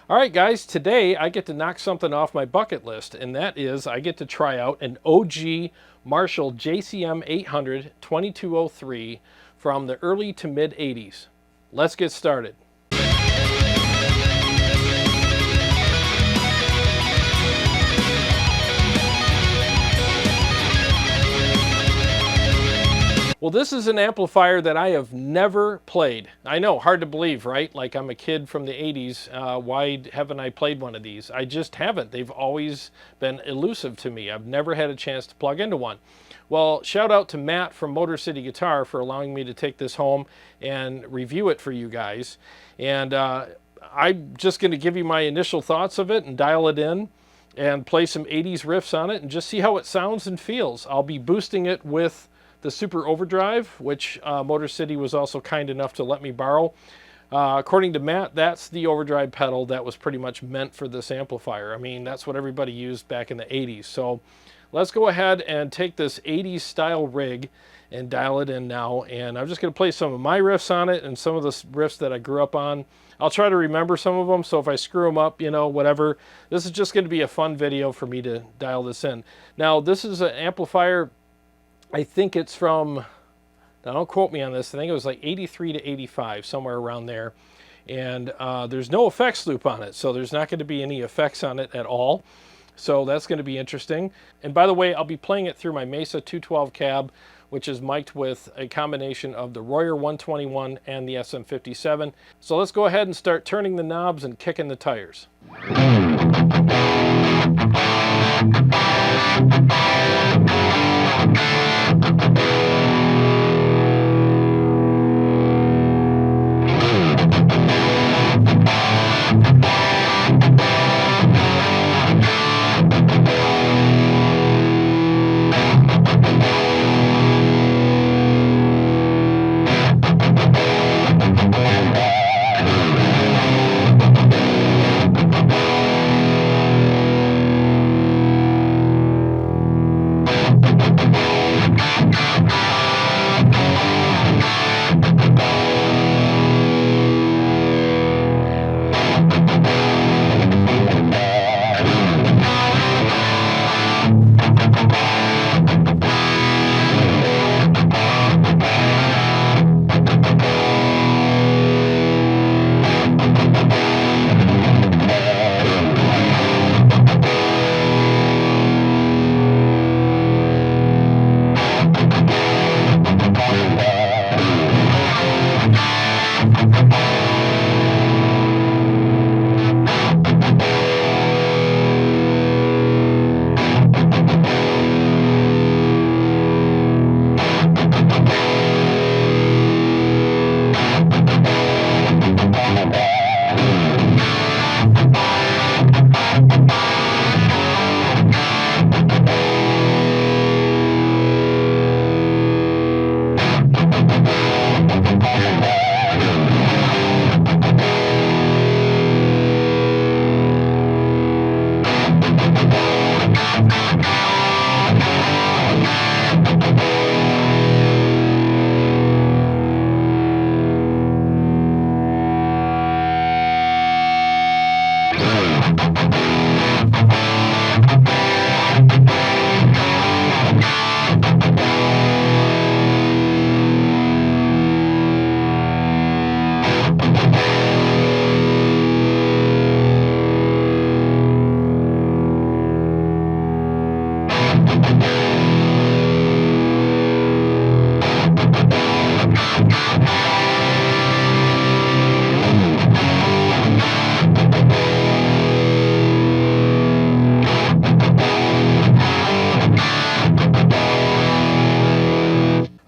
All right, guys, today I get to knock something off my bucket list, and that is I get to try out an OG Marshall JCM 800 2203 from the early to mid 80s. Let's get started. Well, this is an amplifier that I have never played. I know, hard to believe, right? Like I'm a kid from the 80s. Why haven't I played one of these? I just haven't. They've always been elusive to me. I've never had a chance to plug into one. Well, shout out to Matt from Motor City Guitar for allowing me to take this home and review it for you guys. And I'm just going to give you my initial thoughts of it and dial it in and play some 80s riffs on it and just see how it sounds and feels. I'll be boosting it with the Super Overdrive, which Motor City was also kind enough to let me borrow. According to Matt, that's the overdrive pedal that was pretty much meant for this amplifier. I mean, that's what everybody used back in the 80s. So let's go ahead and take this 80s style rig and dial it in now. And I'm just going to play some of my riffs on it and some of the riffs that I grew up on. I'll try to remember some of them, so if I screw them up, you know, whatever. This is just going to be a fun video for me to dial this in. Now, this is an amplifier, I think it's from, now don't quote me on this, I think it was like 83 to 85, somewhere around there. And there's no effects loop on it, so there's not going to be any effects on it at all. So that's going to be interesting. And by the way, I'll be playing it through my Mesa 212 cab, which is mic'd with a combination of the Royer 121 and the SM57. So let's go ahead and start turning the knobs and kicking the tires.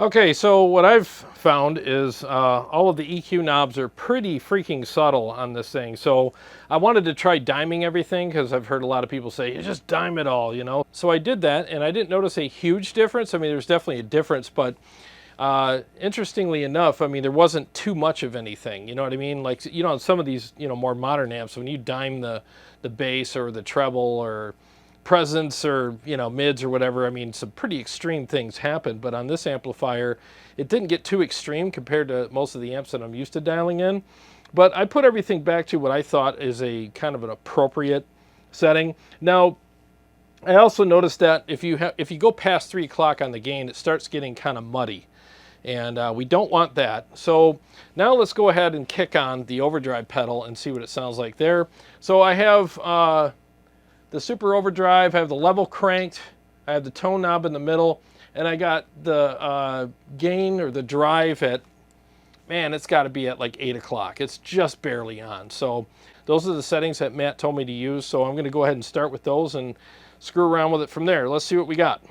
Okay, so what I've found is all of the EQ knobs are pretty freaking subtle on this thing. So I wanted to try diming everything because I've heard a lot of people say, you just dime it all, you know? So I did that and I didn't notice a huge difference. I mean, there's definitely a difference, but interestingly enough, I mean, there wasn't too much of anything, you know what I mean? Like, you know, on some of these, you know, more modern amps, when you dime the bass or the treble or presence or, you know, mids or whatever, I mean, some pretty extreme things happen. But on this amplifier, it didn't get too extreme compared to most of the amps that I'm used to dialing in. But I put everything back to what I thought is a kind of an appropriate setting. Now, I also noticed that if you go past 3 o'clock on the gain, it starts getting kind of muddy, and we don't want that. So now let's go ahead and kick on the overdrive pedal and see what it sounds like there. So I have the super overdrive, I have the level cranked, I have the tone knob in the middle, and I got the gain or the drive at, man, it's got to be at like 8 o'clock. It's just barely on. So those are the settings that Matt told me to use. So I'm going to go ahead and start with those and screw around with it from there. Let's see what we got.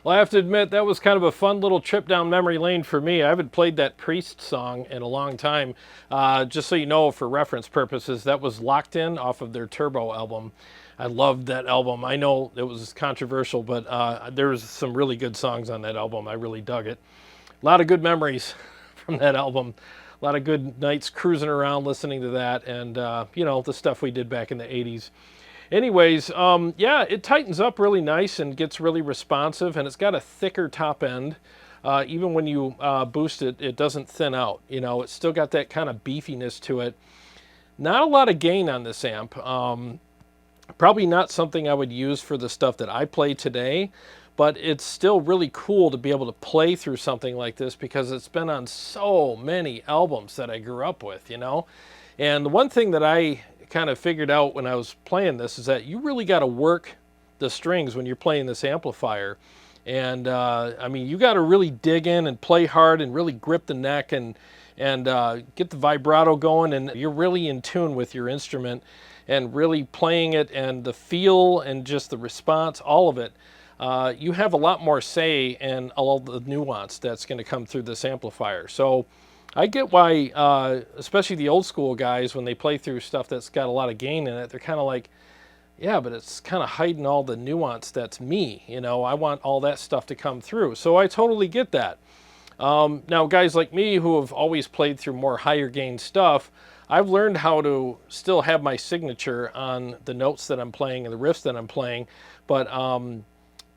Well, I have to admit, that was kind of a fun little trip down memory lane for me. I haven't played that Priest song in a long time. Just so you know, for reference purposes, that was Locked In off of their Turbo album. I loved that album. I know it was controversial, but there was some really good songs on that album. I really dug it. A lot of good memories from that album. A lot of good nights cruising around listening to that, and you know, the stuff we did back in the 80s. Anyways, yeah, it tightens up really nice and gets really responsive, and it's got a thicker top end. Even when you boost it, it doesn't thin out. You know, it's still got that kind of beefiness to it. Not a lot of gain on this amp. Probably not something I would use for the stuff that I play today, but it's still really cool to be able to play through something like this because it's been on so many albums that I grew up with, you know? And the one thing that I kind of figured out when I was playing this is that you really got to work the strings when you're playing this amplifier. And I mean, you got to really dig in and play hard and really grip the neck and get the vibrato going, and you're really in tune with your instrument and really playing it, and the feel and just the response, all of it. You have a lot more say in all the nuance that's going to come through this amplifier. So I get why, especially the old school guys, when they play through stuff that's got a lot of gain in it, they're kind of like, yeah, but it's kind of hiding all the nuance that's me. You know, I want all that stuff to come through. So I totally get that. Now, guys like me who have always played through more higher gain stuff, I've learned how to still have my signature on the notes that I'm playing and the riffs that I'm playing. But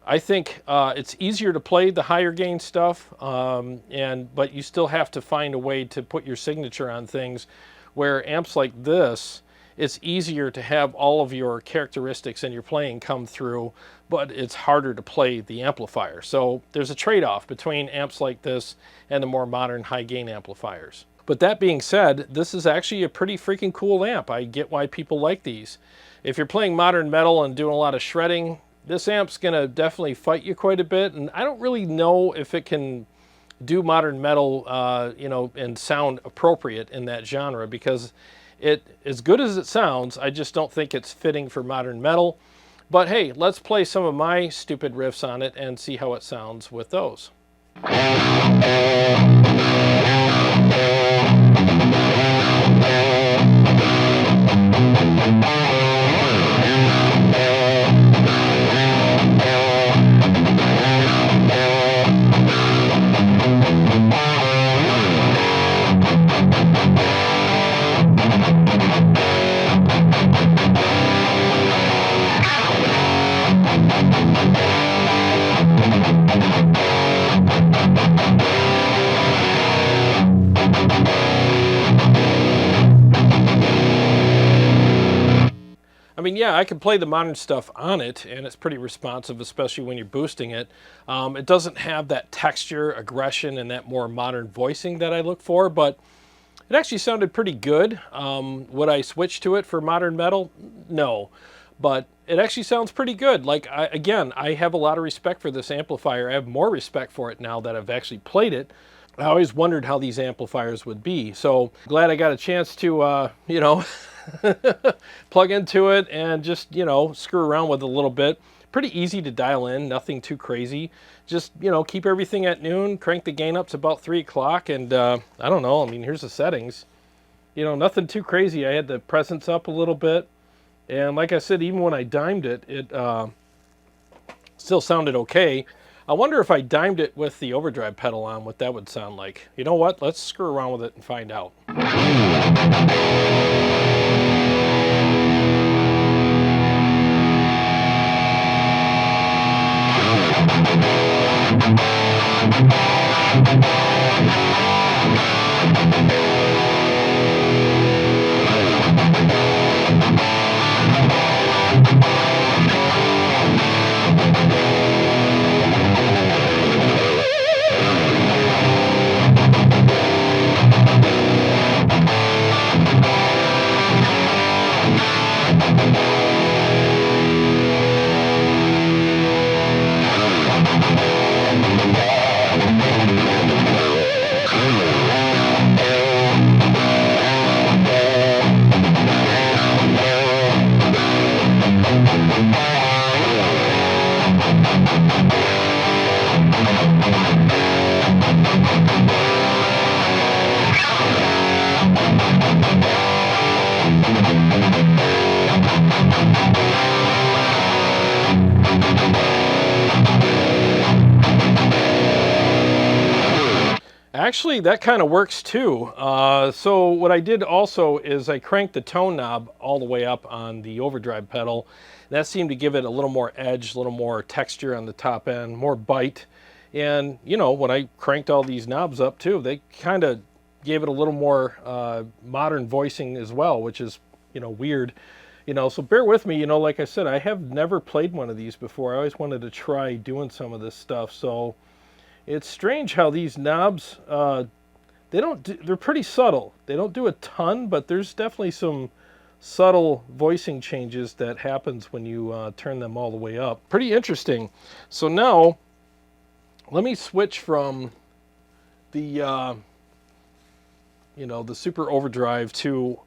I think it's easier to play the higher gain stuff, but you still have to find a way to put your signature on things, where amps like this, it's easier to have all of your characteristics and your playing come through, but it's harder to play the amplifier. So there's a trade-off between amps like this and the more modern high gain amplifiers. But that being said, this is actually a pretty freaking cool amp. I get why people like these. If you're playing modern metal and doing a lot of shredding, this amp's gonna definitely fight you quite a bit, and I don't really know if it can do modern metal, you know, and sound appropriate in that genre, because it, as good as it sounds, I just don't think it's fitting for modern metal. But hey, let's play some of my stupid riffs on it and see how it sounds with those. I mean, yeah, I can play the modern stuff on it, and it's pretty responsive, especially when you're boosting it. It doesn't have that texture, aggression, and that more modern voicing that I look for, but it actually sounded pretty good. Would I switch to it for modern metal? No, but it actually sounds pretty good. Like, again, I have a lot of respect for this amplifier. I have more respect for it now that I've actually played it. I always wondered how these amplifiers would be, so glad I got a chance to, you know, plug into it and just, you know, screw around with it a little bit. Pretty easy to dial in, nothing too crazy. Just, you know, keep everything at noon, crank the gain up to about 3 o'clock, and I don't know, I mean, here's the settings. You know, nothing too crazy. I had the presence up a little bit, and like I said, even when I dimed it, it still sounded okay. I wonder if I dimed it with the overdrive pedal on, what that would sound like. You know what? Let's screw around with it and find out. Actually, that kind of works too. So what I did also is I cranked the tone knob all the way up on the overdrive pedal. That seemed to give it a little more edge, a little more texture on the top end, more bite. And, you know, when I cranked all these knobs up too, they kind of gave it a little more modern voicing as well, which is, you know, weird. You know, so bear with me. You know, like I said, I have never played one of these before. I always wanted to try doing some of this stuff. So it's strange how these knobs, they're pretty subtle. They don't do a ton, but there's definitely some subtle voicing changes that happens when you turn them all the way up. Pretty interesting. So now, let me switch from the, you know, the super overdrive to,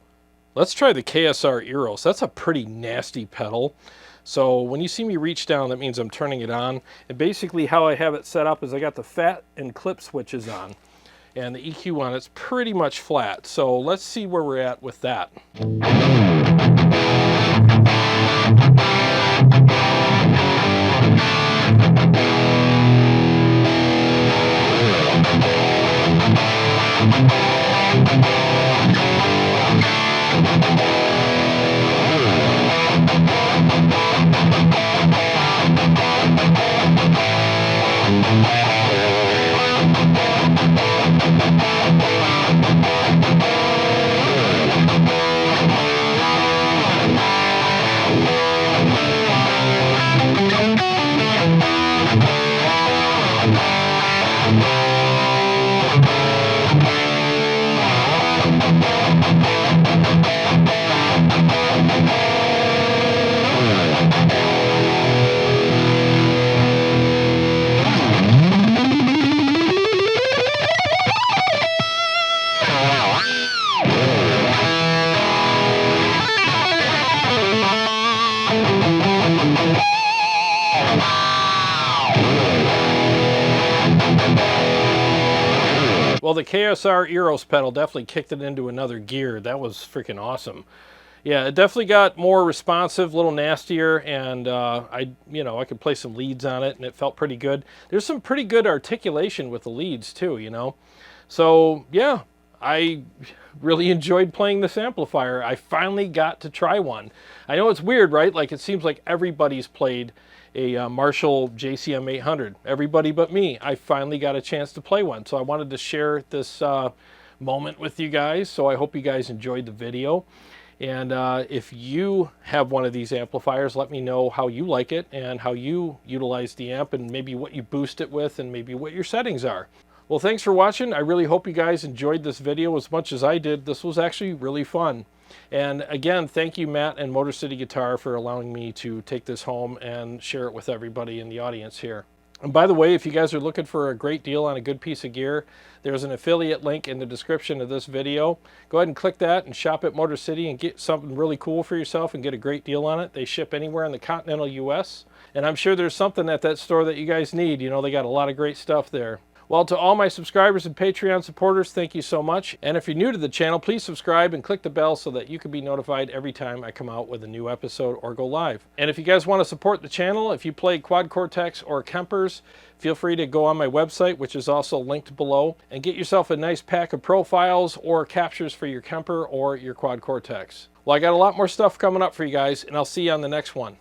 let's try the KSR Eros. That's a pretty nasty pedal. So when you see me reach down, that means I'm turning it on. And basically how I have it set up is I got the fat and clip switches on. and the EQ on it's pretty much flat. So let's see where we're at with that. Well, the KSR Eros pedal definitely kicked it into another gear. That was freaking awesome. Yeah, it definitely got more responsive, a little nastier, and I could play some leads on it, and it felt pretty good. There's some pretty good articulation with the leads too, you know. So yeah, I really enjoyed playing this amplifier. I finally got to try one. I know it's weird, right? Like, it seems like everybody's played a Marshall JCM 800. Everybody but me. I finally got a chance to play one. So I wanted to share this moment with you guys. So I hope you guys enjoyed the video. And if you have one of these amplifiers, let me know how you like it and how you utilize the amp and maybe what you boost it with and maybe what your settings are. Well, thanks for watching. I really hope you guys enjoyed this video as much as I did. This was actually really fun. And again, thank you, Matt and Motor City Guitar, for allowing me to take this home and share it with everybody in the audience here. And by the way, if you guys are looking for a great deal on a good piece of gear, there's an affiliate link in the description of this video. Go ahead and click that and shop at Motor City and get something really cool for yourself and get a great deal on it. They ship anywhere in the continental US. And I'm sure there's something at that store that you guys need. You know, they got a lot of great stuff there. Well, to all my subscribers and Patreon supporters, thank you so much. And if you're new to the channel, please subscribe and click the bell so that you can be notified every time I come out with a new episode or go live. And if you guys want to support the channel, if you play Quad Cortex or Kempers, feel free to go on my website, which is also linked below, and get yourself a nice pack of profiles or captures for your Kemper or your Quad Cortex. Well, I got a lot more stuff coming up for you guys, and I'll see you on the next one.